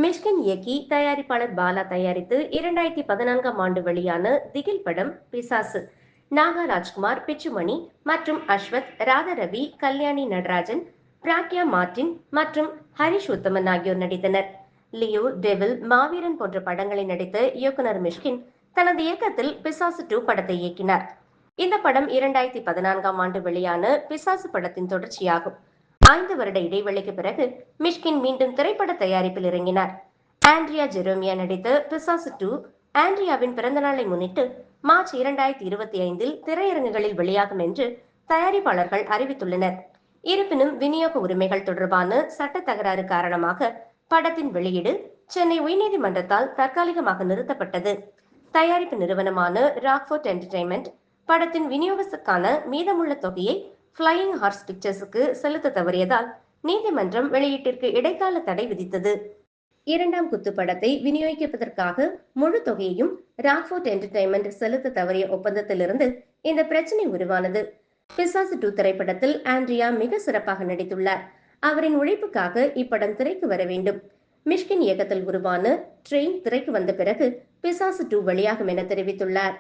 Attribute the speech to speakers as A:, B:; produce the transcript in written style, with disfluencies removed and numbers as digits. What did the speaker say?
A: மிஷ்கின் இயக்கி தயாரிப்பாளர் பாலா தயாரித்து 2014ஆம் ஆண்டு வெளியான திகில் படம் பிசாசு. நாகா ராஜ்குமார், பிச்சுமணி மற்றும் அஸ்வத், ராதாரவி, கல்யாணி நடராஜன், பிராக்யா மார்டின் மற்றும் ஹரிஷ் உத்தமன் ஆகியோர் நடித்தனர். லியோ, டெவில், மாவீரன் போன்ற படங்களில் நடித்த இயக்குனர் மிஷ்கின் தனது இயக்கத்தில் பிசாசு 2 படத்தை இயக்கினார். இந்த படம் 2014ஆம் ஆண்டு வெளியான பிசாசு படத்தின் தொடர்ச்சியாகும். 5 வருட இடைவெளிக்கு பிறகு மிஷ்கின் மீண்டும் திரைப்பட தயாரிப்பில் இறங்கினார். ஆண்ட்ரியா ஜெரோமியா நடித்த பிசாசு 2 ஆண்ட்ரியாவின் பிறந்தநாளை முன்னிட்டு மார்ச் 2025இல் திரையரங்குகளில் வெளியாகும் என்று தயாரிப்பாளர்கள் அறிவித்துள்ளனர். இருப்பினும் விநியோக உரிமைகள் தொடர்பான சட்ட தகராறு காரணமாக படத்தின் வெளியீடு சென்னை உயர்நீதிமன்றத்தால் தற்காலிகமாக நிறுத்தப்பட்டது. தயாரிப்பு நிறுவனமான ராக்ஃபோர்ட் என்டர்டெயின்மெண்ட் படத்தின் விநியோகத்துக்கான மீதமுள்ள தொகையை ஃபிளையிங் ஹார்ஸ் பிக்சர்ஸுக்கு செலுத்த தவறியதால் நீதிமன்றம் வெளியீட்டிற்கு இடைக்கால தடை விதித்தது. 2ஆம் குத்து படத்தை விநியோகிப்பதற்காக முழு தொகையையும் ராக்ஃபோர்ட் என்டர்டெயின்மெண்ட் செலுத்த தவறிய ஒப்பந்தத்திலிருந்து இந்த பிரச்சனை உருவானது. பிசாசு 2 திரைப்படத்தில் ஆண்ட்ரியா மிக சிறப்பாக நடித்துள்ளார். அவரின் உழைப்புக்காக இப்படம் திரைக்கு வர வேண்டும். மிஷ்கின் இயக்கத்தில் உருவான ட்ரெயின் திரைக்கு வந்த பிறகு பிசாசு 2 வெளியாகும் என தெரிவித்துள்ளார்.